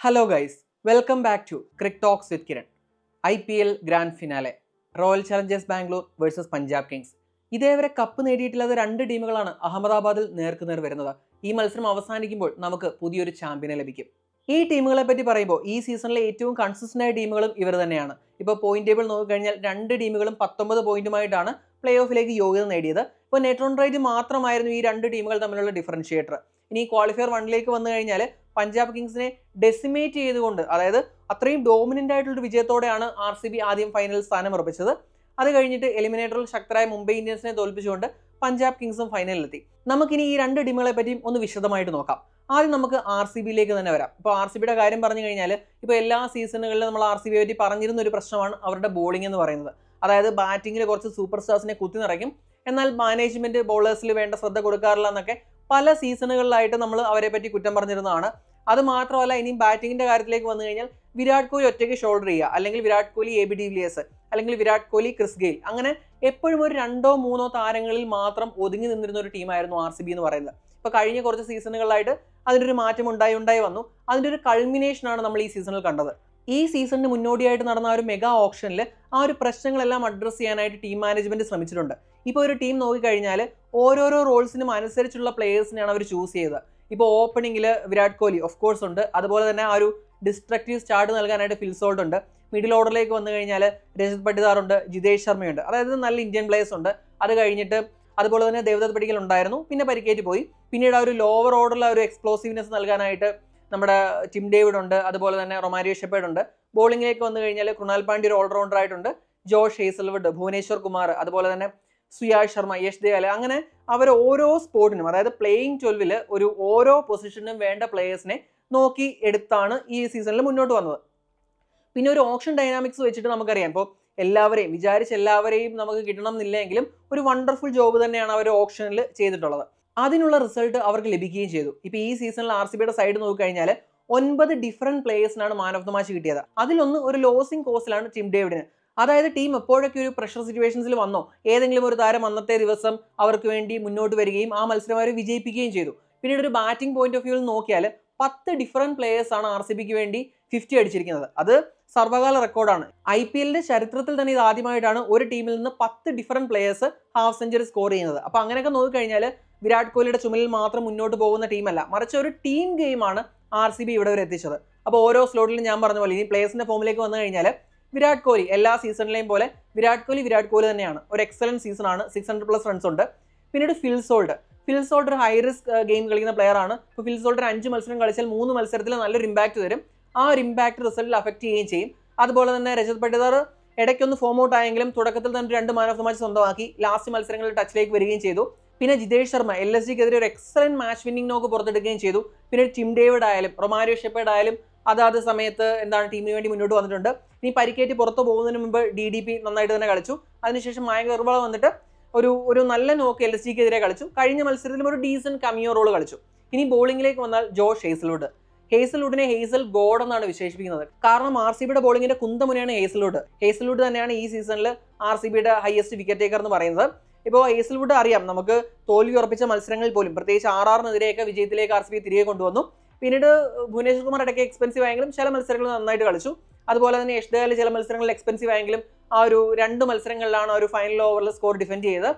Hello guys, welcome back to Cric Talks with Kiran. IPL grand finale Royal Challengers Bangalore versus Punjab Kings. ഇതേവരെ cup നേടിയിട്ടുള്ളത് രണ്ട് ടീമുകളാണ് അഹമ്മദാബാദിൽ നേർക്കുനേർ വരുന്നത്. ഈ മത്സരം അവസാനിക്കുമ്പോൾ നമുക്ക് പുതിയൊരു ചാമ്പ്യനെ ലഭിക്കും. ഈ ടീമുകളെ പറ്റി പറയുമ്പോൾ ഈ സീസണിലെ ഏറ്റവും കൺസിസ്റ്റന്റ് ആയ ടീമുകളും ഇവർ തന്നെയാണ്. ഇപ്പോൾ പോയിന്റ് ടേബിൾ നോക്കിക്കഴിഞ്ഞാൽ രണ്ട് ടീമുകളും 19 പോയിന്റുമായിട്ടാണ് പ്ലേ ഓഫിലേക്ക് യോഗ്യത നേടിയത്. ഇപ്പോൾ നെറ്റ് റൺ റേറ്റ് മാത്രമായിരുന്നു ഈ രണ്ട് ടീമുകൾ തമ്മിലുള്ള ഡിഫറൻഷിയേറ്റർ. ഇനി ക്വാളിഫയർ 1ലേക്ക് വന്നു കഴിഞ്ഞാൽ പഞ്ചാബ് കിങ്സിനെ ഡെസിമേറ്റ് ചെയ്തുകൊണ്ട്, അതായത് അത്രയും ഡോമിനന്റ് ആയിട്ടുള്ള വിജയത്തോടെയാണ് RCB ആദ്യം ഫൈനൽ സ്ഥാനം ഉറപ്പിച്ചത്. അത് കഴിഞ്ഞിട്ട് എലിമിനേറ്ററിൽ ശക്തരായ മുംബൈ ഇന്ത്യൻസിനെ തോൽപ്പിച്ചുകൊണ്ട് പഞ്ചാബ് കിങ്സും ഫൈനലിലെത്തി. നമുക്കിനി ഈ രണ്ട് ടീമുകളെ പറ്റിയും ഒന്ന് വിശദമായിട്ട് നോക്കാം. ആദ്യം നമുക്ക് RCBയിലേക്ക് തന്നെ വരാം. ഇപ്പോൾ RCBയുടെ കാര്യം പറഞ്ഞു കഴിഞ്ഞാൽ ഇപ്പോൾ എല്ലാ സീസണുകളിലും നമ്മൾ RCB പറ്റി പറഞ്ഞിരുന്ന ഒരു പ്രശ്നമാണ് അവരുടെ ബോളിംഗ് എന്ന് പറയുന്നത്. അതായത് ബാറ്റിങ്ങിൽ കുറച്ച് സൂപ്പർ സ്റ്റാർസിനെ കുത്തി നിറയ്ക്കും, എന്നാൽ മാനേജ്മെന്റ് ബൗളേഴ്സിൽ വേണ്ട ശ്രദ്ധ കൊടുക്കാറില്ല എന്നൊക്കെ പല സീസണുകളിലായിട്ട് നമ്മൾ അവരെ പറ്റി കുറ്റം പറഞ്ഞിരുന്നതാണ്. അത് മാത്രമല്ല, ഇനിയും ബാറ്റിങ്ങിന്റെ കാര്യത്തിലേക്ക് വന്നു കഴിഞ്ഞാൽ വിരാട് കോഹ്ലി ഒറ്റയ്ക്ക് ഷോൾഡർ ചെയ്യുക, അല്ലെങ്കിൽ Virat Kohli AB de Villiers, അല്ലെങ്കിൽ വിരാട് കോഹ്ലി ക്രിസ് ഗെയിൽ, അങ്ങനെ എപ്പോഴും ഒരു 2-3 താരങ്ങളിൽ മാത്രം ഒതുങ്ങി നിന്നിരുന്ന ഒരു ടീമായിരുന്നു RCB എന്ന് പറയുന്നത്. ഇപ്പൊ കഴിഞ്ഞ കുറച്ച് സീസണുകളിലായിട്ട് അതിനൊരു മാറ്റം ഉണ്ടായി വന്നു. അതിന്റെ ഒരു കൾമിനേഷൻ ആണ് നമ്മൾ ഈ സീസണിൽ കണ്ടത്. ഈ സീസണിന് മുന്നോടിയായിട്ട് നടന്ന ഒരു മെഗാ ഓപ്ഷനിൽ ആ ഒരു പ്രശ്നങ്ങളെല്ലാം അഡ്രസ്സ് ചെയ്യാനായിട്ട് ടീം മാനേജ്മെന്റ് ശ്രമിച്ചിട്ടുണ്ട്. ഇപ്പോൾ ഒരു ടീം നോക്കിക്കഴിഞ്ഞാൽ ഓരോരോ റോൾസിനും അനുസരിച്ചുള്ള പ്ലേയേഴ്സിനെയാണ് അവർ ചൂസ് ചെയ്തത്. ഇപ്പോൾ ഓപ്പണിംഗിൽ വിരാട് കോഹ്ലി ഓഫ് കോഴ്സ് ഉണ്ട്, അതുപോലെ തന്നെ ആ ഒരു ഡിസ്ട്രക്റ്റീവ് സ്റ്റാർട്ട് നൽകാനായിട്ട് ഫിൽ സോൾട്ട് ഉണ്ട്. മിഡിൽ ഓർഡറിലേക്ക് വന്നു കഴിഞ്ഞാൽ രജത് പട്ടിദാർ ഉണ്ട്, ജിതേഷ് ശർമ്മയുണ്ട്, അതായത് നല്ല ഇന്ത്യൻ പ്ലേയേഴ്സ് ഉണ്ട്. അത് കഴിഞ്ഞിട്ട് അതുപോലെ തന്നെ ദേവദത്ത് പടിക്കൽ ഉണ്ടായിരുന്നു, പിന്നെ പരിക്കേറ്റ് പോയി. പിന്നീട് ആ ഒരു ലോവർ ഓർഡറിൽ ആ ഒരു എക്സ്പ്ലോസീവ്നെസ് നൽകാനായിട്ട് നമ്മുടെ ടിം ഡേവിഡ് ഉണ്ട്, അതുപോലെ തന്നെ റൊമാരിയോ ഷെപ്പേർഡ് ഉണ്ട്. ബോളിംഗിലേക്ക് വന്നു കഴിഞ്ഞാൽ കൃണാൽ പാണ്ഡ്യ ഒരു ഓൾറൗണ്ടർ ആയിട്ടുണ്ട്, ജോഷ് ഹേസൽവുഡ്, ഭുവനേശ്വർ കുമാർ, അതുപോലെ തന്നെ സുയാഷ് ശർമ്മ, യശ് ദയാൽ, അങ്ങനെ അവർ ഓരോ സ്പോർട്ടിനും, അതായത് പ്ലേയിങ് 12 ഒരു ഓരോ പൊസിഷനും വേണ്ട പ്ലേയേഴ്സിനെ നോക്കി എടുത്താണ് ഈ സീസണിൽ മുന്നോട്ട് വന്നത്. പിന്നെ ഒരു ഓപ്ഷൻ ഡൈനാമിക്സ് വെച്ചിട്ട് നമുക്കറിയാം, ഇപ്പോൾ എല്ലാവരെയും നമുക്ക് കിട്ടണം എന്നില്ലെങ്കിലും ഒരു വണ്ടർഫുൾ ജോബ് തന്നെയാണ് അവർ ഓപ്ഷനിൽ ചെയ്തിട്ടുള്ളത്. അതിനുള്ള റിസൾട്ട് അവർക്ക് ലഭിക്കുകയും ചെയ്തു. ഇപ്പൊ ഈ സീസണിൽ RCBയുടെ സൈഡ് നോക്കിക്കഴിഞ്ഞാൽ 9 ഡിഫറെന്റ് പ്ലേയേഴ്സിനാണ് മാൻ ഓഫ് ദ മാച്ച് കിട്ടിയത്. അതിലൊന്ന് ഒരു ലോസിംഗ് കോസ്റ്റിലാണ് ടിം ഡേവിഡിന്. അതായത് ടീം എപ്പോഴൊക്കെ ഒരു പ്രഷർ സിറ്റുവേഷൻസിൽ വന്നോ, ഏതെങ്കിലും ഒരു താരം അന്നത്തെ ദിവസം അവർക്ക് വേണ്ടി മുന്നോട്ട് വരികയും ആ മത്സരം അവരെ വിജയിപ്പിക്കുകയും ചെയ്തു. പിന്നീട് ഒരു ബാറ്റിംഗ് പോയിന്റ് ഓഫ് വ്യൂവിൽ നോക്കിയാൽ 10 ഡിഫറെന്റ് പ്ലേയേഴ്സ് ആണ് RCBക്ക് വേണ്ടി 50 അടിച്ചിരിക്കുന്നത്. അത് സർവകാല റെക്കോർഡാണ്. IPLന്റെ ചരിത്രത്തിൽ തന്നെ ഇത് ആദ്യമായിട്ടാണ് ഒരു ടീമിൽ നിന്ന് 10 different players half century score ചെയ്യുന്നത്. അപ്പൊ അങ്ങനെയൊക്കെ നോക്കിക്കഴിഞ്ഞാൽ വിരാട് കോഹ്ലിയുടെ ചുമലിൽ മാത്രം മുന്നോട്ട് പോകുന്ന ടീമല്ല, മറിച്ച് ഒരു ടീം ഗെയിമാണ് RCB ഇവിടെ വരെ എത്തിച്ചത്. അപ്പോൾ ഓരോ സ്ലോട്ടിലും ഞാൻ പറഞ്ഞ പോലെ ഇനി പ്ലേയേഴ്സിന്റെ ഫോമിലേക്ക് വന്നു കഴിഞ്ഞാൽ വിരാട് കോഹ്ലി എല്ലാ സീസണിലെയും പോലെ വിരാട് കോഹ്ലി തന്നെയാണ്. ഒരു എക്സലന്റ് സീസൺ ആണ്, 600+ റൺസ് ഉണ്ട്. പിന്നീട് ഫിൽ സോൾട്ട് ഒരു ഹൈ റിസ്ക് ഗെയിം കളിക്കുന്ന പ്ലെയർ ആണ്. ഇപ്പോൾ ഫിൽ സോൾട്ട് 5 മത്സരം കളിച്ചാൽ 3 മത്സരത്തിൽ നല്ലൊരു ഇമ്പാക്ട് തരും. ആ ഒരു ഇമ്പാക്ട് റിസൾട്ടിൽ അഫക്ട് ചെയ്യുകയും ചെയ്യും. അതുപോലെ തന്നെ രജത് പട്ടിദാർ ഇടയ്ക്കൊന്ന് ഫോം ഔട്ട് ആയെങ്കിലും തുടക്കത്തിൽ തന്നെ 2 മാൻ ഓഫ് ദ മാച്ച് സ്വന്തമാക്കി, ലാസ്റ്റ് മത്സരങ്ങളിൽ ടച്ചിലേക്ക് വരികയും ചെയ്തു. പിന്നെ ജിതേഷ് ശർമ്മ LSGക്കെതിരെ ഒരു എക്സലന്റ് മാച്ച് വിന്നിംഗ് നോക്ക് പുറത്തെടുക്കുകയും ചെയ്തു. പിന്നെ ടിം ഡേവിഡ് ആയാലും റൊമാരിയോ ഷെപ്പേർഡ് ആയാലും അതാത് സമയത്ത് ടീമിന് വേണ്ടി മുന്നോട്ട് വന്നിട്ടുണ്ട്. ഇനി പരിക്കേറ്റ് പുറത്തു പോകുന്നതിന് മുമ്പ് DDP നന്നായിട്ട് തന്നെ കളിച്ചു. അതിനുശേഷം മയങ്ക് അഗർവാൾ വന്നിട്ട് ഒരു നല്ല നോക്ക് LSGക്കെതിരെ കളിച്ചു. കഴിഞ്ഞ മത്സരത്തിലും ഒരു ഡീസന്റ് കമിയോ റോൾ കളിച്ചു. ഇനി ബോളിംഗിലേക്ക് വന്നാൽ ജോഷ് ഹേസൽവുഡിനെ ഹേസൽ ഗോഡ് എന്നാണ് വിശേഷിപ്പിക്കുന്നത്. കാരണം RCBയുടെ ബോളിംഗിന്റെ കുന്തമുനയാണ് ഹേസൽവുഡ് തന്നെയാണ് ഈ സീസണിൽ RCBയുടെ ഹയസ്റ്റ് വിക്കറ്റ് ടേക്കർ എന്ന് പറയുന്നത്. ഇപ്പോൾ ഹേസൽവുഡ് അറിയാം, നമുക്ക് തോൽവി ഉറപ്പിച്ച മത്സരങ്ങളിൽ പോലും പ്രത്യേകിച്ച് RRനെതിരെയൊക്കെ വിജയത്തിലേക്ക് RCB തിരികെ കൊണ്ടുവന്നു. പിന്നീട് ഭുവനേശ്വർ കുമാർ ഇടയ്ക്ക് എക്സ്പെൻസീവ് ആയെങ്കിലും ചില മത്സരങ്ങൾ നന്നായിട്ട് കളിച്ചു. അതുപോലെ തന്നെ യശ് ദയാൽ ചില മത്സരങ്ങളിൽ എക്സ്പെൻസീവ് ആയെങ്കിലും ആ ഒരു 2 മത്സരങ്ങളിലാണ് ഒരു ഫൈനൽ ഓവറിൽ സ്കോർ ഡിഫെൻഡ് ചെയ്തത്.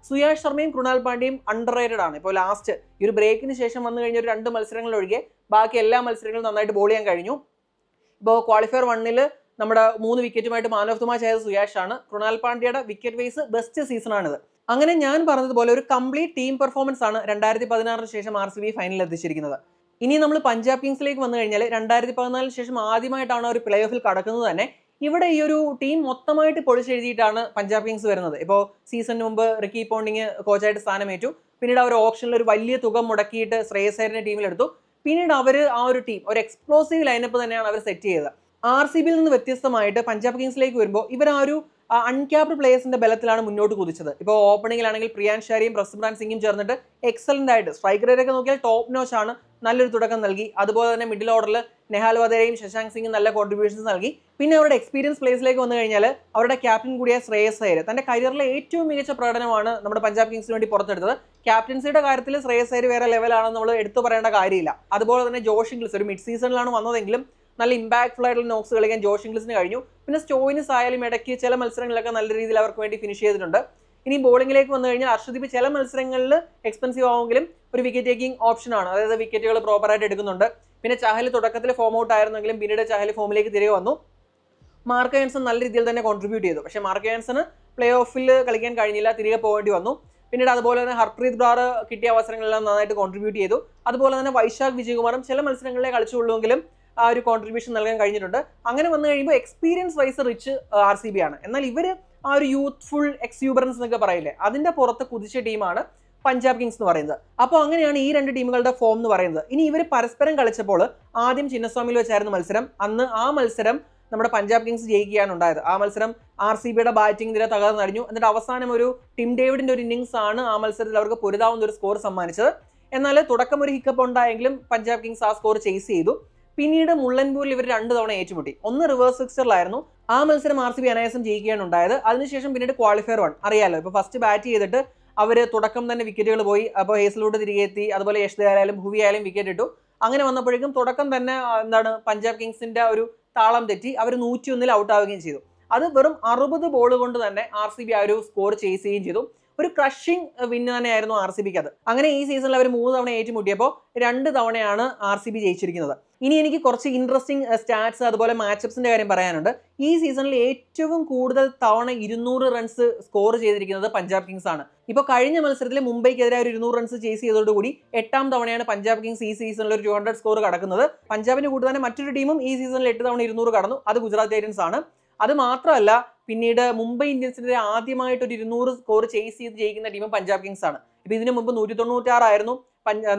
സുയാഷ് ശർമ്മയും കൃണാൽ പാണ്ഡ്യയും അണ്ടർ റേറ്റഡ് ആണ്. ഇപ്പോൾ ലാസ്റ്റ് ഈ ഒരു ബ്രേക്കിന് ശേഷം വന്നു കഴിഞ്ഞ ഒരു 2 മത്സരങ്ങൾ ഒഴികെ ബാക്കി എല്ലാ മത്സരങ്ങളും നന്നായിട്ട് ബോൾ ചെയ്യാൻ കഴിഞ്ഞു. ഇപ്പോൾ ക്വാളിഫയർ 1 നമ്മുടെ 3 വിക്കറ്റുമായിട്ട് മാൻ ഓഫ് ദ മാച്ച് ആയത് സുയാഷ് ആണ്. കൃണാൽ പാണ്ഡ്യയുടെ വിക്കറ്റ് വൈസ് ബെസ്റ്റ് സീസൺ ആണിത്. അങ്ങനെ ഞാൻ പറഞ്ഞതുപോലെ ഒരു കംപ്ലീറ്റ് ടീം പെർഫോമൻസ് ആണ് 2016 ശേഷം RCB ഫൈനലിൽ എത്തിച്ചിരിക്കുന്നത്. ഇനി നമ്മൾ പഞ്ചാബ് കിങ്സിലേക്ക് വന്നു കഴിഞ്ഞാൽ 2014 ശേഷം ആദ്യമായിട്ടാണ് ഒരു പ്ലേ ഓഫിൽ കടക്കുന്നത് തന്നെ. ഇവിടെ ഈ ഒരു ടീം മൊത്തമായിട്ട് പൊളിച്ചെഴുതിയിട്ടാണ് പഞ്ചാബ് കിങ്സ് വരുന്നത്. ഇപ്പോൾ സീസണിന് മുമ്പ് റിക്കി പോണ്ടിങ് കോച്ചായിട്ട് സ്ഥാനമേറ്റു. പിന്നീട് അവർ ഓപ്ഷനിൽ ഒരു വലിയ തുക മുടക്കിയിട്ട് ശ്രേയസ് അയ്യറിനെ ടീമിലെടുത്തു. പിന്നീട് അവർ ആ ഒരു ടീം ഒരു എക്സ്പ്ലോസീവ് ലൈനപ്പ് തന്നെയാണ് അവർ സെറ്റ് ചെയ്തത്. RCBയിൽ നിന്ന് വ്യത്യസ്തമായിട്ട് പഞ്ചാബ് കിങ്സിലേക്ക് വരുമ്പോൾ ഇവർ ആ ഒരു അൺക്യാപ്ഡ് പ്ലേയേഴ്സിന്റെ ബലത്തിലാണ് മുന്നോട്ട് കുതിച്ചത്. ഇപ്പോൾ ഓപ്പണിംഗിലാണെങ്കിൽ പ്രിയാൻ ഷാരിയും പ്രസ്ബ്രാൻ സിംഗും ചേർന്നിട്ട് എക്സലന്റ് ആയിട്ട് സ്ട്രൈക്ക് റേറ്റ് നോക്കിയാൽ ടോപ്പ് നോച്ച് ആണ്, നല്ലൊരു തുടക്കം നൽകി. അതുപോലെ തന്നെ മിഡിൽ ഓർഡറിൽ നെഹാൽ വധേരയും ശശാങ്ക് സിംഗും നല്ല കോൺട്രിബ്യൂഷൻസ് നൽകി. പിന്നെ അവരുടെ എക്സ്പീരിയൻസ് പ്ലേസിലേക്ക് വന്നു കഴിഞ്ഞാൽ അവരുടെ ക്യാപ്റ്റൻ കൂടിയ ശ്രേയസ് അയ്യർ തന്റെ കരിയറിലെ ഏറ്റവും മികച്ച പ്രകടനമാണ് നമ്മുടെ പഞ്ചാബ് കിങ്സിന് വേണ്ടി പുറത്തെടുത്തത്. ക്യാപ്റ്റൻസിയുടെ കാര്യത്തിൽ ശ്രേയസ് അയ്യർ വേറെ ലെവലാണെന്ന് നമ്മൾ എടുത്തു പറയേണ്ട കാര്യമില്ല. അതുപോലെ തന്നെ ജോഷ് ഇംഗ്ലിസ് ഒരു മിഡ് സീസണിലാണ് വന്നതെങ്കിലും നല്ല ഇമ്പാക്ട്ഫുൾ ആയിട്ടുള്ള നോക്സ് കളിക്കാൻ ജോഷ് ഇംഗ്ലിസിന് കഴിഞ്ഞു. പിന്നെ സ്റ്റോയിനിസ് ആയാലും ഇടയ്ക്ക് ചില മത്സരങ്ങളിലൊക്കെ നല്ല രീതിയിൽ അവർക്ക് വേണ്ടി ഫിനിഷ് ചെയ്തിട്ടുണ്ട്. ഇനി ബോളിംഗിലേക്ക് വന്നു കഴിഞ്ഞാൽ അർഷദീപ് ചില മത്സരങ്ങളിൽ എക്സ്പെൻസീവ് ആവുമെങ്കിലും ഒരു വിക്കറ്റ് ടേക്കിംഗ് ഓപ്ഷനാണ്, അതായത് വിക്കറ്റുകൾ പ്രോപ്പറായിട്ട് എടുക്കുന്നുണ്ട്. പിന്നെ ചഹൽ തുടക്കത്തിൽ ഫോം ഔട്ട് ആയിരുന്നെങ്കിലും പിന്നീട് ചഹൽ ഫോമിലേക്ക് തിരികെ വന്നു. മാർക്ക് ആൻസൺ നല്ല രീതിയിൽ തന്നെ കോൺട്രിബ്യൂട്ട് ചെയ്തു. പക്ഷേ മാർക്ക് ആൻസണ് പ്ലേ ഓഫിൽ കളിക്കാൻ കഴിഞ്ഞില്ല, തിരികെ പോകേണ്ടി വന്നു. പിന്നീട് അതുപോലെ തന്നെ ഹർപ്രീത് ബ്രാർ കിട്ടിയ അവസരങ്ങളെല്ലാം നന്നായിട്ട് കോൺട്രിബ്യൂട്ട് ചെയ്തു. അതുപോലെ തന്നെ വൈശാഖ് വിജയകുമാറും ചില മത്സരങ്ങളിലെ കളിച്ചുള്ളൂവെങ്കിലും ആ ഒരു കോൺട്രിബ്യൂഷൻ നൽകാൻ കഴിഞ്ഞിട്ടുണ്ട്. അങ്ങനെ വന്നു കഴിയുമ്പോൾ എക്സ്പീരിയൻസ് വൈസ് റിച്ച് RCB ആണ്. എന്നാൽ ഇവർ ആ ഒരു യൂത്ത്ഫുൾ എക്സ്യൂബറൻസ് എന്നൊക്കെ പറയില്ലേ, അതിന്റെ പുറത്ത് കുതിച്ച ടീമാണ് പഞ്ചാബ് കിങ്സ് എന്ന് പറയുന്നത്. അപ്പോൾ അങ്ങനെയാണ് ഈ രണ്ട് ടീമുകളുടെ ഫോം എന്ന് പറയുന്നത്. ഇനി ഇവർ പരസ്പരം കളിച്ചപ്പോൾ ആദ്യം ചിന്നസ്വാമിയിൽ വെച്ചായിരുന്നു മത്സരം. അന്ന് ആ മത്സരം നമ്മുടെ പഞ്ചാബ് കിങ്സ് ജയിക്കുകയാണ് ഉണ്ടായത്. ആ മത്സരം RCBയുടെ ബാറ്റിംഗ് നിര തകർന്നടിഞ്ഞു. എന്നിട്ട് അവസാനം ഒരു ടിം ഡേവിഡിന്റെ ഒരു ഇന്നിംഗ്സ് ആണ് ആ മത്സരത്തിൽ അവർക്ക് പൊരുതാവുന്ന ഒരു സ്കോർ സമ്മാനിച്ചത്. എന്നാൽ തുടക്കം ഒരു ഹിക്കപ്പ് ഉണ്ടായെങ്കിലും പഞ്ചാബ് കിങ്സ് ആ സ്കോർ ചേസ് ചെയ്തു. പിന്നീട് മുള്ളൻപൂരിൽ ഇവർ 2 തവണ ഏറ്റുമുട്ടി. ഒന്ന് റിവേഴ്സ് ഫിക്സറിലായിരുന്നു. ആ മത്സരം RCB അനായാസം ജയിക്കുകയാണ് ഉണ്ടായത്. അതിനുശേഷം പിന്നീട് ക്വാളിഫയർ 1 അറിയാലോ, ഇപ്പോൾ ഫസ്റ്റ് ബാറ്റ് ചെയ്തിട്ട് അവർ തുടക്കം തന്നെ വിക്കറ്റുകൾ പോയി. അപ്പോൾ ഹേസൽവുഡ് തിരികെ എത്തി, അതുപോലെ യഷ്ദേ ആയാലും ഭുവി ആയാലും വിക്കറ്റ് ഇട്ടു. അങ്ങനെ വന്നപ്പോഴേക്കും തുടക്കം തന്നെ പഞ്ചാബ് കിങ്സിന്റെ ഒരു താളം തെറ്റി അവർ 101 ഔട്ട് ആവുകയും ചെയ്തു. അത് വെറും 60 ബോൾ കൊണ്ട് തന്നെ RCB ആ ഒരു സ്കോർ ചേസ് ചെയ്യുകയും ചെയ്തു. ഒരു ക്രഷിംഗ് വിന്ന് തന്നെയായിരുന്നു RCBക്ക് അത്. അങ്ങനെ ഈ സീസണിൽ അവർ 3 തവണ ഏറ്റുമുട്ടിയപ്പോൾ 2 തവണയാണ് RCB ജയിച്ചിരിക്കുന്നത്. ഇനി എനിക്ക് കുറച്ച് ഇൻട്രസ്റ്റിംഗ് സ്റ്റാറ്റ്സ് അതുപോലെ മാച്ചപ്സിന്റെ കാര്യം പറയാനുണ്ട്. ഈ സീസണിൽ ഏറ്റവും കൂടുതൽ തവണ 200 റൺസ് സ്കോർ ചെയ്തിരിക്കുന്നത് പഞ്ചാബ് കിങ്സ് ആണ്. ഇപ്പോൾ കഴിഞ്ഞ മത്സരത്തിൽ മുംബൈക്കെതിരെ ഒരു 200 റൺസ് ചേസ് ചെയ്തതോടുകൂടി 8ാം തവണയാണ് പഞ്ചാബ് കിങ്സ് ഈ സീസണിൽ ഒരു 200 സ്കോർ കടക്കുന്നത്. പഞ്ചാബിന് കൂടെ തന്നെ മറ്റൊരു ടീമും ഈ സീസണിൽ 8 തവണ 200 കടന്നു, അത് ഗുജറാത്ത് ടൈറ്റൻസ് ആണ്. അത് മാത്രമല്ല, പിന്നീട് മുംബൈ ഇന്ത്യൻസിനെതിരെ ആദ്യമായിട്ട് ഒരു 200 സ്കോർ ചേസ് ചെയ്ത് ജയിക്കുന്ന ടീമും പഞ്ചാബ് കിങ്സ് ആണ്. ഇപ്പോൾ ഇതിനു മുമ്പ് 196 ആയിരുന്നു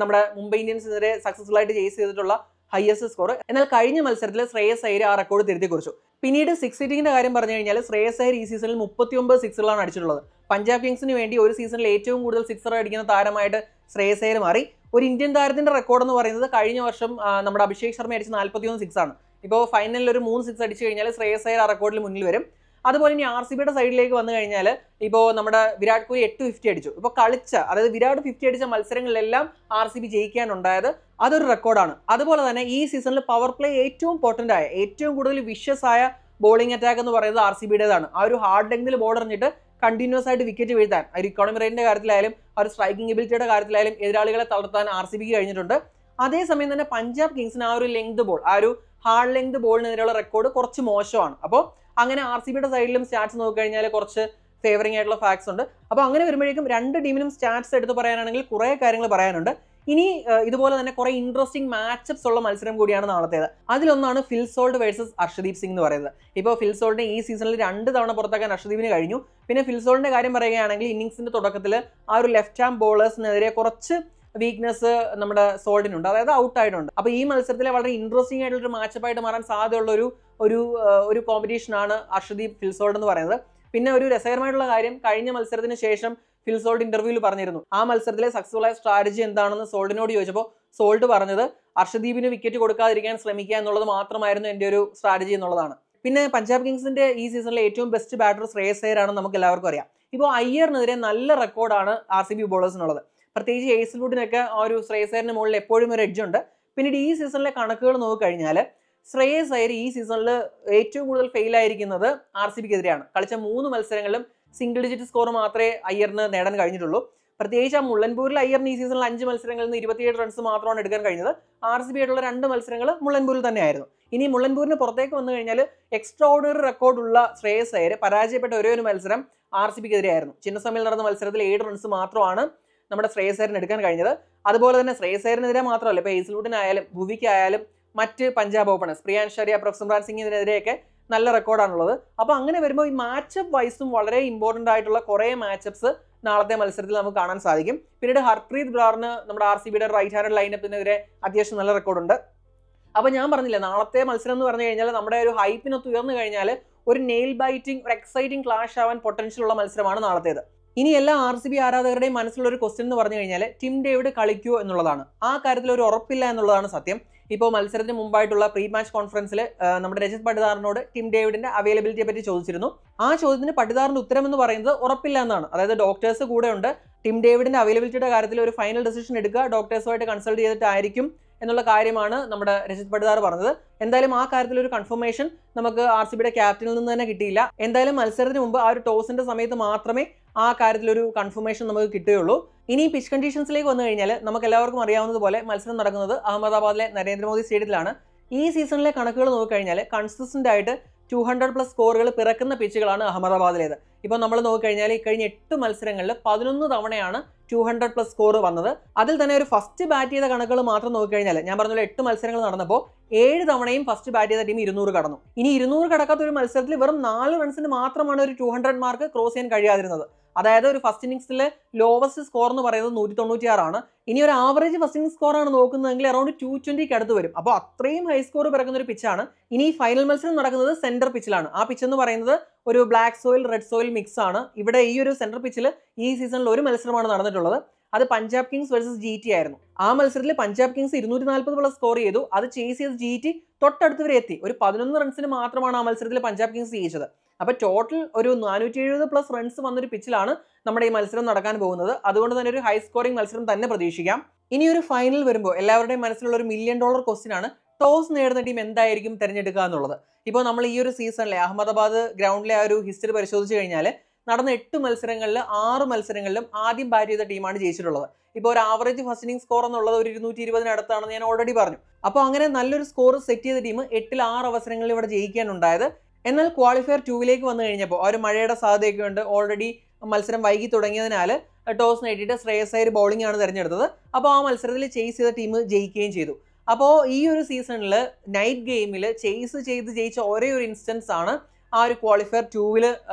നമ്മുടെ മുംബൈ ഇന്ത്യൻസിനെതിരെ സക്സസ്ഫുൾ ആയിട്ട് ചേസ് ചെയ്തിട്ടുള്ള ഹയസ്റ്റ് സ്കോർ. എന്നാൽ കഴിഞ്ഞ മത്സരത്തിൽ ശ്രേയസ് അയ്യർ ആ റെക്കോർഡ് തിരുത്തി കുറിച്ചു. പിന്നീട് സിക്സ് ഹിറ്റിംഗിന്റെ കാര്യം പറഞ്ഞു കഴിഞ്ഞാൽ ശ്രേയസ് അയ്യർ ഈ സീസണിൽ 39 സിക്സുകളാണ് അടിച്ചിട്ടുള്ളത്. പഞ്ചാബ് കിങ്സിന് വേണ്ടി ഒരു സീസണിൽ ഏറ്റവും കൂടുതൽ സിക്സർ അടിക്കുന്ന താരമായിട്ട് ശ്രേയസ് അയ്യർ മാറി. ഒരു ഇന്ത്യൻ താരത്തിന്റെ റെക്കോർഡ് എന്ന് പറയുന്നത് കഴിഞ്ഞ വർഷം നമ്മുടെ അഭിഷേക് ശർമ്മ അടിച്ച 41 സിക്സ് ആണ്. ഇപ്പോൾ ഫൈനലിൽ ഒരു 3 സിക്സ് അടിച്ചു കഴിഞ്ഞാൽ ശ്രേയസ് അയ്യർ ആ റെക്കോർഡിൽ മുന്നിൽ വരും. അതുപോലെ ഇനി RCBയുടെ സൈഡിലേക്ക് വന്നു കഴിഞ്ഞാൽ ഇപ്പോൾ നമ്മുടെ വിരാട് കോഹ്ലി 850 അടിച്ചു. ഇപ്പോൾ കളിച്ച, അതായത് വിരാട് 50 അടിച്ച മത്സരങ്ങളിലെല്ലാം RCB ജയിക്കാനുണ്ടായത് അതൊരു റെക്കോർഡാണ്. അതുപോലെ തന്നെ ഈ സീസണിൽ പവർ പ്ലേ ഏറ്റവും പോർട്ടന്റ് ആയ, ഏറ്റവും കൂടുതൽ വിഷ്യസ് ആയ ബോളിംഗ് അറ്റാക്ക് എന്ന് പറയുന്നത് RCBയുടേതാണ്. ആ ഒരു ഹാർഡ് ലെങ്തിൽ ബോൾ എറിഞ്ഞിട്ട് കണ്ടിന്യൂസ് ആയിട്ട് വിക്കറ്റ് വീഴ്ത്താൻ, ഒരു ഇക്കോണമി റേറ്റിന്റെ കാര്യത്തിലായാലും ആ ഒരു സ്ട്രൈക്കിംഗ് എബിലിറ്റിയുടെ കാര്യത്തിലായാലും എതിരാളികളെ തളർത്താൻ RCBക്ക് കഴിഞ്ഞിട്ടുണ്ട്. അതേസമയം തന്നെ പഞ്ചാബ് കിങ്സിന് ആ ഒരു ലെങ്ത് ബോൾ, ആ ഒരു ഹാർഡ് ലെങ്ത് ബോളിനെതിരെയുള്ള റെക്കോർഡ് കുറച്ച് മോശമാണ്. അപ്പോൾ അങ്ങനെ RCBയുടെ സൈഡിലും സ്റ്റാറ്റ്സ് നോക്കിക്കഴിഞ്ഞാൽ കുറച്ച് ഫേവറിംഗ് ആയിട്ടുള്ള ഫാക്ട്സ് ഉണ്ട്. അപ്പോൾ അങ്ങനെ വരുമ്പോഴേക്കും രണ്ട് ടീമിനും സ്റ്റാറ്റ്സ് എടുത്ത് പറയാനാണെങ്കിൽ കുറേ കാര്യങ്ങൾ പറയാനുണ്ട്. ഇനി ഇതുപോലെ തന്നെ കുറെ ഇൻട്രസ്റ്റിംഗ് മാച്ചപ്സ് ഉള്ള മത്സരം കൂടിയാണ് നാളത്തേത്. അതിലൊന്നാണ് Phil Salt versus Arshdeep Singh എന്ന് പറയുന്നത്. ഇപ്പോൾ ഫിൽ സോൾട്ടിനെ ഈ സീസണിൽ 2 തവണ പുറത്താക്കാൻ അർഷദീപിന് കഴിഞ്ഞു. പിന്നെ ഫിൽ സോൾട്ടിന്റെ കാര്യം പറയുകയാണെങ്കിൽ ഇന്നിംഗ്സിന്റെ തുടക്കത്തിൽ ആ ഒരു ലെഫ്റ്റ് ഹാം ബോളേഴ്സിനെതിരെ കുറച്ച് വീക്ക്നെസ് നമ്മുടെ സോൾട്ടിനുണ്ട്, അതായത് ഔട്ട് ആയിട്ടുണ്ട്. അപ്പോൾ ഈ മത്സരത്തിലെ വളരെ ഇൻട്രസ്റ്റിംഗ് ആയിട്ടുള്ള ഒരു മാച്ചപ്പായിട്ട് മാറാൻ സാധ്യതയുള്ള ഒരു കോമ്പറ്റീഷനാണ് അർഷദീപ് ഫിൽ സോൾട്ട് എന്ന് പറയുന്നത്. പിന്നെ ഒരു രസകരമായിട്ടുള്ള കാര്യം, കഴിഞ്ഞ മത്സരത്തിന് ശേഷം ഫിൽ സോൾട്ട് ഇന്റർവ്യൂവിൽ പറഞ്ഞിരുന്നു ആ മത്സരത്തിലെ സക്സസ്ഫുൾ ആയ സ്ട്രാറ്റജി എന്താണെന്ന് സോൾട്ടിനോട് ചോദിച്ചപ്പോൾ സോൾട്ട് പറഞ്ഞത് അർഷദീപിന് വിക്കറ്റ് കൊടുക്കാതിരിക്കാൻ ശ്രമിക്കുക എന്നുള്ളത് മാത്രമായിരുന്നു എൻ്റെ ഒരു സ്ട്രാറ്റജി എന്നുള്ളതാണ്. പിന്നെ പഞ്ചാബ് കിങ്സിന്റെ ഈ സീസണിലെ ഏറ്റവും ബെസ്റ്റ് ബാറ്റർ ശ്രേയസ് അയ്യർ ആണെന്ന് നമുക്ക് എല്ലാവർക്കും അറിയാം. ഇപ്പോൾ അയ്യറിനെതിരെ നല്ല റെക്കോർഡാണ് RCB ബോളേഴ്സിനുള്ളത്. പ്രത്യേകിച്ച് ഹേസൽവുഡിനൊക്കെ ആ ഒരു ശ്രേയസ് അയ്യറിന് മുകളിൽ എപ്പോഴും ഒരു എഡ്ജ് ഉണ്ട്. പിന്നീട് ഈ സീസണിലെ കണക്കുകൾ നോക്കിക്കഴിഞ്ഞാൽ ശ്രേയസ് അയ്യർ ഈ സീസണിൽ ഏറ്റവും കൂടുതൽ ഫെയിൽ ആയിരിക്കുന്നത് RCBക്കെതിരെയാണ്. കളിച്ച 3 മത്സരങ്ങളിലും സിംഗിൾ ഡിജിറ്റ് സ്കോർ മാത്രമേ അയ്യറിന് നേടാൻ കഴിഞ്ഞിട്ടുള്ളൂ. പ്രത്യേകിച്ച് ആ മുള്ളൻപൂരിൽ അയ്യറിന് ഈ സീസണിൽ 5 മത്സരങ്ങളിൽ നിന്ന് 27 റൺസ് മാത്രമാണ് എടുക്കാൻ കഴിഞ്ഞത്. RCB ആയിട്ടുള്ള 2 മത്സരങ്ങൾ മുള്ളൻപൂരിൽ തന്നെയായിരുന്നു. ഇനി മുള്ളൻപൂരിന് പുറത്തേക്ക് വന്നു കഴിഞ്ഞാൽ എക്സ്ട്രാ ഓർഡിനറി റെക്കോർഡുള്ള ശ്രേയസ് അയ്യർ പരാജയപ്പെട്ട ഒരേ ഒരു മത്സരം RCBക്കെതിരെയായിരുന്നു. ചിന്നസ്വാമിയിൽ നടന്ന മത്സരത്തിൽ 7 റൺസ് മാത്രമാണ് നമ്മുടെ ശ്രേയസ് അയ്യറിന് എടുക്കാൻ കഴിഞ്ഞത്. അതുപോലെ തന്നെ ശ്രേയസ് അയ്യറിനെതിരെ മാത്രമല്ല, ഇപ്പോൾ ഹേസൽവുഡിനായാലും ഭുവിക്കായാലും മറ്റ് പഞ്ചാബ് ഓപ്പണേഴ്സ് പ്രിയാൻഷ് ഷരിയ, പ്രഭ്സിമ്രാൻ സിംഗിനെതിരെയൊക്കെ നല്ല റെക്കോർഡാണുള്ളത്. അപ്പോൾ അങ്ങനെ വരുമ്പോൾ ഈ മാച്ചപ്പ് വൈസും വളരെ ഇമ്പോർട്ടൻ്റ് ആയിട്ടുള്ള കുറേ മാച്ചപ്സ് നാളത്തെ മത്സരത്തിൽ നമുക്ക് കാണാൻ സാധിക്കും. പിന്നീട് ഹർപ്രീത് ബ്രാറിന് നമ്മുടെ RCBയുടെ റൈറ്റ് ഹാൻഡ് ലൈനപ്പിനെതിരെ അത്യാവശ്യം നല്ല റെക്കോർഡുണ്ട്. അപ്പോൾ ഞാൻ പറഞ്ഞില്ലേ, നാളത്തെ മത്സരം എന്ന് പറഞ്ഞു കഴിഞ്ഞാൽ നമ്മുടെ ഒരു ഹൈപ്പിനൊത്ത് ഉയർന്നു കഴിഞ്ഞാൽ ഒരു നെയിൽ ബൈറ്റിംഗ്, ഒരു എക്സൈറ്റിംഗ് ക്ലാഷ് ആവാൻ പൊട്ടൻഷ്യൽ ഉള്ള മത്സരമാണ് നാളത്തേത്. ഇനി എല്ലാ RCB ആരാധകരുടെയും മനസ്സിലുള്ള ഒരു ക്വസ്റ്റ്യൻ എന്ന് പറഞ്ഞു കഴിഞ്ഞാൽ ടിം ഡേവിഡ് കളിക്കുമോ എന്നുള്ളതാണ്. ആ കാര്യത്തിൽ ഒരു ഉറപ്പില്ല എന്നുള്ളതാണ് സത്യം. ഇപ്പോൾ മത്സരത്തിന് മുമ്പായിട്ടുള്ള പ്രീ മാച്ച് കോൺഫറൻസിൽ നമ്മുടെ രജത് പട്ടിദാറിനോട് ടിം ഡേവിഡിന്റെ അവൈലബിലിറ്റിയെ പറ്റി ചോദിച്ചിരുന്നു. ആ ചോദ്യത്തിന് പട്ടിദാറിന്റെ ഉത്തരം എന്ന് പറയുന്നത് ഉറപ്പില്ല എന്നാണ്. അതായത് ഡോക്ടേഴ്സ് കൂടെ ഉണ്ട്, ടിം ഡേവിഡിന്റെ അവൈലബിലിറ്റിയുടെ കാര്യത്തിൽ ഒരു ഫൈനൽ ഡിസിഷൻ എടുക്കുക ഡോക്ടേഴ്സുമായിട്ട് കൺസൾട്ട് ചെയ്തിട്ടായിരിക്കും എന്നുള്ള കാര്യമാണ് നമ്മുടെ രജിത് പടിദാർ പറഞ്ഞത്. എന്തായാലും ആ കാര്യത്തിൽ ഒരു കൺഫർമേഷൻ നമുക്ക് RCBയുടെ ക്യാപ്റ്റനിൽ നിന്ന് തന്നെ കിട്ടിയില്ല. എന്തായാലും മത്സരത്തിന് മുമ്പ് ആ ഒരു ടോസിന്റെ സമയത്ത് മാത്രമേ ആ കാര്യത്തിലൊരു കൺഫർമേഷൻ നമുക്ക് കിട്ടുകയുള്ളൂ. ഇനി പിച്ച് കണ്ടീഷൻസിലേക്ക് വന്നു കഴിഞ്ഞാൽ നമുക്ക് എല്ലാവർക്കും അറിയാവുന്നതുപോലെ മത്സരം നടക്കുന്നത് അഹമ്മദാബാദിലെ നരേന്ദ്രമോദി സ്റ്റേഡിയത്തിലാണ്. ഈ സീസണിലെ കണക്കുകൾ നോക്കിക്കഴിഞ്ഞാൽ കൺസിസ്റ്റന്റ് ആയിട്ട് 200+ സ്കോറുകൾ പിറക്കുന്ന പിച്ചുകളാണ് അഹമ്മദാബാദിലേത്. ഇപ്പോൾ നമ്മൾ നോക്കിക്കഴിഞ്ഞാൽ കഴിഞ്ഞ 8 മത്സരങ്ങളിൽ 11 തവണയാണ് 200+ സ്കോർ വന്നത്. അതിൽ തന്നെ ഒരു ഫസ്റ്റ് ബാറ്റ് ചെയ്ത കണക്കുകൾ മാത്രം നോക്കിക്കഴിഞ്ഞാൽ ഞാൻ പറഞ്ഞ 8 മത്സരങ്ങൾ നടന്നപ്പോൾ 7 തവണയും ഫസ്റ്റ് ബാറ്റ് ചെയ്ത ടീം 200 കടന്നു. ഇനി 200 കടക്കാത്ത ഒരു മത്സരത്തിൽ വെറും 4 റൺസിന് മാത്രമാണ് ഒരു 200 മാർക്ക് ക്രോസ് ചെയ്യാൻ കഴിയാതിരുന്നത്. അതായത് ഒരു ഫസ്റ്റ് ഇന്നിംഗ്സിലെ ലോവസ്റ്റ് സ്കോർ എന്ന് പറയുന്നത് 196 ആണ്. ഇനി ഒരു ആവറേജ് ഫസ്റ്റ് ഇന്നിംഗ് സ്കോർ ആണ് നോക്കുന്നതെങ്കിൽ അറൌണ്ട് 220ക്ക് അടുത്ത് വരും. അപ്പോൾ അത്രയും ഹൈ സ്കോർ പിറക്കുന്ന ഒരു പിച്ചാണ്. ഇനി ഫൈനൽ മത്സരം നടക്കുന്നത് സെന്റർ പിച്ചിലാണ്. ആ പിച്ച് എന്ന് പറയുന്നത് ഒരു black soil red soil mix ആണ്. ഇവിടെ ഈ ഒരു സെന്റർ പിച്ചിൽ ഈ സീസണിൽ ഒരു മത്സരമാണ് നടന്നിട്ടുള്ളത്. അത് പഞ്ചാബ് കിങ്സ് വേഴ്സസ് GT ആയിരുന്നു. ആ മത്സരത്തിൽ പഞ്ചാബ് കിങ്സ് 240+ സ്കോർ ചെയ്തു. അത് ചേസ് ചെയ്ത് GT തൊട്ടടുത്ത് വരെ എത്തി. ഒരു 11 റൺസിന് മാത്രമാണ് ആ മത്സരത്തിൽ പഞ്ചാബ് കിങ്സ് ജയിച്ചത്. അപ്പോൾ ടോട്ടൽ ഒരു 470+ റൺസ് വന്നൊരു പിച്ചിലാണ് നമ്മുടെ ഈ മത്സരം നടക്കാൻ പോകുന്നത്. അതുകൊണ്ട് തന്നെ ഒരു ഹൈ സ്കോറിംഗ് മത്സരം തന്നെ പ്രതീക്ഷിക്കാം. ഇനി ഒരു ഫൈനൽ വരുമ്പോൾ എല്ലാവരുടെയും മനസ്സിലുള്ള ഒരു $1 മില്യൺ ക്വസ്റ്റ്യൻ ആണ്, ടോസ് നേടുന്ന ടീം എന്തായിരിക്കും തിരഞ്ഞെടുക്കുക എന്നുള്ളത്. ഇപ്പോൾ നമ്മൾ ഈ ഒരു സീസണിലെ അഹമ്മദാബാദ് ഗ്രൗണ്ടിലെ ആ ഒരു ഹിസ്റ്ററി പരിശോധിച്ച് കഴിഞ്ഞാൽ നടന്ന 8 മത്സരങ്ങളിൽ 6 മത്സരങ്ങളിലും ആദ്യം ബാറ്റ് ചെയ്ത ടീമാണ് ജയിച്ചിട്ടുള്ളത്. ഇപ്പോൾ ഒരു ആവറേജ് ഫസ്റ്റ് ഇന്നിംഗ് സ്കോർ എന്നുള്ളത് ഒരു 220 അടുത്താണെന്ന് ഞാൻ ഓൾറെഡി പറഞ്ഞു. അപ്പോൾ അങ്ങനെ നല്ലൊരു സ്കോർ സെറ്റ് ചെയ്ത ടീം 8-ൽ 6 അവസരങ്ങളിൽ ഇവിടെ ജയിക്കാനുണ്ടായത്. എന്നാൽ ക്വാളിഫയർ 2 വന്നു കഴിഞ്ഞപ്പോൾ ആ ഒരു മഴയുടെ സാധ്യതയൊക്കെ ഉണ്ട്. ഓൾറെഡി മത്സരം വൈകി തുടങ്ങിയതിനാൽ ടോസ് നേടിയിട്ട് ശ്രേയസ് അയ്യർ ബൗളിംഗ് ആണ് തിരഞ്ഞെടുത്തത്. അപ്പോൾ ആ മത്സരത്തിൽ ചേസ് ചെയ്ത ടീം ജയിക്കുകയും ചെയ്തു. അപ്പോൾ ഈ ഒരു സീസണിൽ നൈറ്റ് ഗെയിമിൽ ചേസ് ചെയ്ത് ജയിച്ച ഒരേ ഒരു ഇൻസ്റ്റൻസ് ആണ് ആ ഒരു ക്വാളിഫയർ 2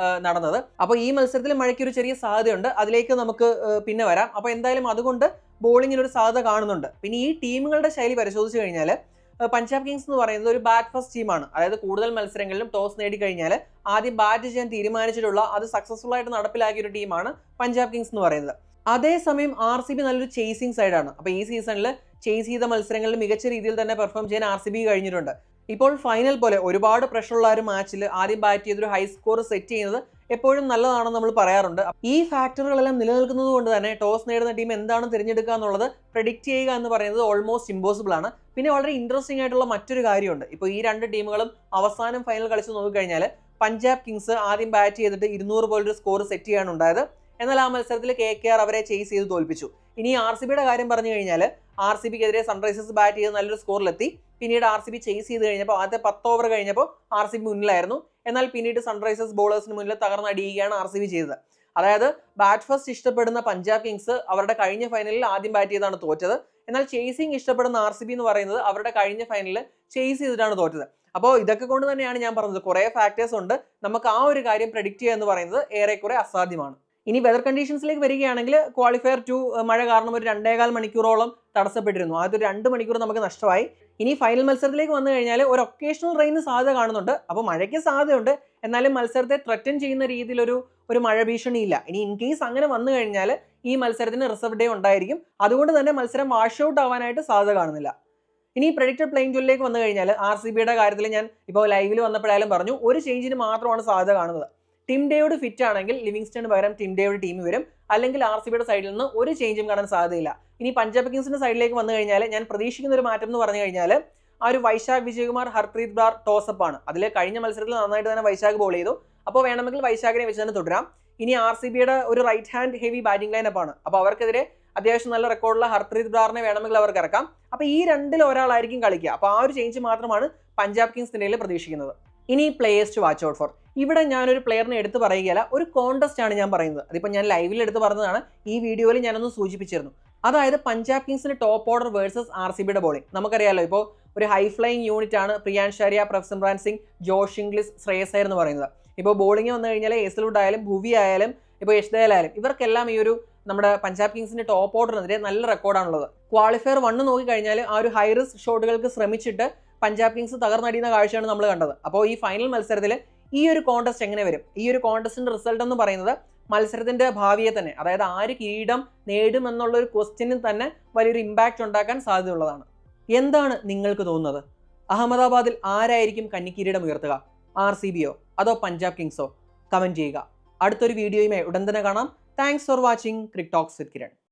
നടന്നത്. അപ്പോൾ ഈ മത്സരത്തിൽ മഴയ്ക്ക് ഒരു ചെറിയ സാധ്യതയുണ്ട്. അതിലേക്ക് നമുക്ക് പിന്നെ വരാം. അപ്പോൾ എന്തായാലും അതുകൊണ്ട് ബോളിങ്ങിനൊരു സാധ്യത കാണുന്നുണ്ട്. പിന്നെ ഈ ടീമുകളുടെ ശൈലി പരിശോധിച്ച് കഴിഞ്ഞാൽ പഞ്ചാബ് കിങ്സ് എന്ന് പറയുന്നത് ഒരു ബാറ്റ് ഫസ്റ്റ് ടീമാണ്. അതായത് കൂടുതൽ മത്സരങ്ങളിലും ടോസ് നേടിക്കഴിഞ്ഞാൽ ആദ്യം ബാറ്റ് ചെയ്യാൻ തീരുമാനിച്ചിട്ടുള്ള അത് സക്സസ്ഫുൾ ആയിട്ട് നടപ്പിലാക്കിയ ഒരു ടീമാണ് പഞ്ചാബ് കിങ്സ് എന്ന് പറയുന്നത്. അതേസമയം RCB നല്ലൊരു ചേസിംഗ് സൈഡാണ്. അപ്പോൾ ഈ സീസണിൽ ചേസ് ചെയ്ത മത്സരങ്ങളിൽ മികച്ച രീതിയിൽ തന്നെ പെർഫോം ചെയ്യാൻ RCB കഴിഞ്ഞിട്ടുണ്ട്. ഇപ്പോൾ ഫൈനൽ പോലെ ഒരുപാട് പ്രഷറുള്ള ഒരു മാച്ചിൽ ആദ്യം ബാറ്റ് ചെയ്തൊരു ഹൈ സ്കോർ സെറ്റ് ചെയ്യുന്നത് എപ്പോഴും നല്ലതാണെന്ന് നമ്മൾ പറയാറുണ്ട്. ഈ ഫാക്ടറുകളെല്ലാം നിലനിൽക്കുന്നത് കൊണ്ട് തന്നെ ടോസ് നേടുന്ന ടീം എന്താണ് തിരഞ്ഞെടുക്കുക എന്നുള്ളത് പ്രെഡിക്റ്റ് ചെയ്യുക എന്ന് പറയുന്നത് ഓൾമോസ്റ്റ് ഇമ്പോസിബിൾ ആണ്. പിന്നെ വളരെ ഇൻട്രസ്റ്റിംഗ് ആയിട്ടുള്ള മറ്റൊരു കാര്യമുണ്ട്. ഇപ്പോൾ ഈ 2 ടീമുകളും അവസാനം ഫൈനൽ കളിച്ച് നോക്കിക്കഴിഞ്ഞാൽ പഞ്ചാബ് കിങ്സ് ആദ്യം ബാറ്റ് ചെയ്തിട്ട് 200 പോലൊരു സ്കോർ സെറ്റ് ചെയ്യാണ് ഉണ്ടായത്. എന്നാൽ ആ മത്സരത്തിൽ KKR അവരെ ചേസ് ചെയ്ത് തോൽപ്പിച്ചു. ഇനി RCBയുടെ കാര്യം പറഞ്ഞു കഴിഞ്ഞാൽ RCBക്കെതിരെ സൺറൈസേഴ്സ് ബാറ്റ് ചെയ്ത് നല്ലൊരു സ്കോറിലെത്തി. പിന്നീട് RCB ചേസ് ചെയ്ത് കഴിഞ്ഞപ്പോൾ ആദ്യത്തെ 10 ഓവർ കഴിഞ്ഞപ്പോൾ RCB മുന്നിലായിരുന്നു. എന്നാൽ പിന്നീട് സൺറൈസേഴ്സ് ബോളേഴ്സിന് മുന്നിൽ തകർന്നടിയുകയാണ് RCB ചെയ്തത്. അതായത് ബാറ്റ് ഫസ്റ്റ് ഇഷ്ടപ്പെടുന്ന പഞ്ചാബ് കിങ്സ് അവരുടെ കഴിഞ്ഞ ഫൈനലിൽ ആദ്യം ബാറ്റ് ചെയ്താണ് തോറ്റത്. എന്നാൽ ചേസിംഗ് ഇഷ്ടപ്പെടുന്ന RCB എന്ന് പറയുന്നത് അവരുടെ കഴിഞ്ഞ ഫൈനലിൽ ചേസ് ചെയ്തിട്ടാണ് തോറ്റത്. അപ്പോൾ ഇതൊക്കെ കൊണ്ട് തന്നെയാണ് ഞാൻ പറഞ്ഞത് കുറേ ഫാക്ടേഴ്സ് ഉണ്ട്. നമുക്ക് ആ ഒരു കാര്യം പ്രെഡിക്റ്റ് ചെയ്യുക എന്ന് പറയുന്നത് ഏറെക്കുറെ അസാധ്യമാണ്. ഇനി വെതർ കണ്ടീഷൻസിലേക്ക് വരികയാണെങ്കിൽ ക്വാളിഫയർ 2 മഴ കാരണം ഒരു 2.25 മണിക്കൂറോളം തടസ്സപ്പെട്ടിരുന്നു. അതൊരു 2 മണിക്കൂർ നമുക്ക് നഷ്ടമായി. ഇനി ഫൈനൽ മത്സരത്തിലേക്ക് വന്നു കഴിഞ്ഞാൽ ഒരു ഒക്കേഷണൽ റെയിന് സാധ്യത കാണുന്നുണ്ട്. അപ്പോൾ മഴയ്ക്ക് സാധ്യതയുണ്ട്. എന്നാലും മത്സരത്തെ ത്രെറ്റൻ ചെയ്യുന്ന രീതിയിലൊരു മഴ ഭീഷണിയില്ല. ഇനി ഇൻ കേസ് അങ്ങനെ വന്നു കഴിഞ്ഞാൽ ഈ മത്സരത്തിന് റിസർവ് ഡേ ഉണ്ടായിരിക്കും. അതുകൊണ്ട് തന്നെ മത്സരം വാഷ് ഔട്ട് ആവാനായിട്ട് സാധ്യത കാണുന്നില്ല. ഇനി പ്രഡിക്റ്റഡ് പ്ലേയിങ് ടൂലിലേക്ക് വന്നു കഴിഞ്ഞാൽ RCBയുടെ കാര്യത്തിൽ ഞാൻ ഇപ്പോൾ ലൈവിൽ വന്നപ്പോഴായാലും പറഞ്ഞു, ഒരു ചേഞ്ചിന് മാത്രമാണ് സാധ്യത കാണുന്നത്. ടിം ഡേവിഡ് ഫിറ്റ് ആണെങ്കിൽ ലിവിങ്സ്റ്റണിന് പകരം ടിം ഡേവിഡ് ടീം വരും. അല്ലെങ്കിൽ RCBയുടെ സൈഡിൽ നിന്ന് ഒരു ചേഞ്ചും കാണാൻ സാധ്യതയില്ല. ഇനി പഞ്ചാബ് കിങ്സിന്റെ സൈഡിലേക്ക് വന്നു കഴിഞ്ഞാൽ ഞാൻ പ്രതീക്ഷിക്കുന്ന ഒരു മാറ്റം എന്ന് പറഞ്ഞു കഴിഞ്ഞാൽ ആ ഒരു വൈശാഖ് വിജയകുമാർ ഹർപ്രീത് ബ്രാർ ടോസപ്പ് ആണ്. അതിൽ കഴിഞ്ഞ മത്സരത്തിൽ നന്നായിട്ട് തന്നെ വൈശാഖ് ബോൾ ചെയ്തു. അപ്പോൾ വേണമെങ്കിൽ വൈശാഖിനെ വെച്ച് തന്നെ തുടരാം. ഇനി RCBയുടെ ഒരു right hand heavy batting lineup ആണ്. അപ്പോൾ അവർക്കെതിരെ അത്യാവശ്യം നല്ല റെക്കോർഡുള്ള ഹർപ്രീത് ബ്രാറിനെ വേണമെങ്കിൽ അവർക്ക് ഇറക്കാം. അപ്പോൾ ഈ 2-ൽ ഒരാളായിരിക്കും കളിക്കുക. അപ്പോൾ ആ ഒരു ചേഞ്ച് മാത്രമാണ് പഞ്ചാബ് കിങ്സിന്റെ പ്രതീക്ഷിക്കുന്നത്. ഇനി players to watch out for. ഇവിടെ ഞാനൊരു പ്ലെയറിനെ എടുത്ത് പറയുകയല്ല, ഒരു കോൺടെസ്റ്റ് ആണ് ഞാൻ പറയുന്നത്. അതിപ്പോൾ ഞാൻ ലൈവിൽ എടുത്ത് പറഞ്ഞതാണ്, ഈ വീഡിയോയിൽ ഞാനൊന്ന് സൂചിപ്പിച്ചിരുന്നു. അതായത് പഞ്ചാബ് കിങ്സിന്റെ ടോപ്പ് ഓർഡർ വേഴ്സസ് RCBയുടെ ബോളിംഗ്. നമുക്കറിയാലോ ഇപ്പോൾ ഒരു ഹൈ ഫ്ലൈയിങ് യൂണിറ്റ് ആണ് പ്രിയാൻഷ് ആര്യ, പ്രഫ്സിമ്രാൻ സിംഗ്, ജോഷ് ഇംഗ്ലിസ്, ശ്രേയസ് അയ്യർ എന്ന് പറയുന്നത്. ഇപ്പോൾ ബോളിംഗ് വന്നു കഴിഞ്ഞാൽ ഹേസൽവുഡ് ആയാലും ഭുവി ആയാലും ഇപ്പോൾ യഷ്ദയാൽ ആയാലും ഇവർക്കെല്ലാം ഈ ഒരു നമ്മുടെ പഞ്ചാബ് കിങ്സിന്റെ ടോപ്പ് ഓർഡറിനെതിരെ നല്ല റെക്കോർഡാണുള്ളത്. ക്വാളിഫയർ 1 നോക്കിക്കഴിഞ്ഞാൽ ആ ഒരു ഹൈ റിസ്ക് ഷോട്ടുകൾക്ക് ശ്രമിച്ചിട്ട് പഞ്ചാബ് കിങ്സ് തകർന്നടിയുന്ന കാഴ്ചയാണ് നമ്മൾ കണ്ടത്. അപ്പോൾ ഈ ഫൈനൽ മത്സരത്തിൽ ഈ ഒരു കോൺടെസ്റ്റ് എങ്ങനെ വരും? ഈ ഒരു കോൺടെസ്റ്റിന്റെ റിസൾട്ട് എന്ന് പറയുന്നത് മത്സരത്തിന്റെ ഭാവിയെ തന്നെ, അതായത് ആര് കിരീടം നേടുമെന്നുള്ള ഒരു ക്വസ്റ്റ്യനിൽ തന്നെ വലിയൊരു ഇമ്പാക്റ്റ് ഉണ്ടാക്കാൻ സാധ്യതയുള്ളതാണ്. എന്താണ് നിങ്ങൾക്ക് തോന്നുന്നത്? അഹമ്മദാബാദിൽ ആരായിരിക്കും കന്നിക്കിരീടം ഉയർത്തുക? RCBയോ അതോ പഞ്ചാബ് കിങ്സോ? കമന്റ് ചെയ്യുക. അടുത്തൊരു വീഡിയോയുമായി ഉടൻ തന്നെ കാണാം. Thanks for watching Cric Talks with Kiran.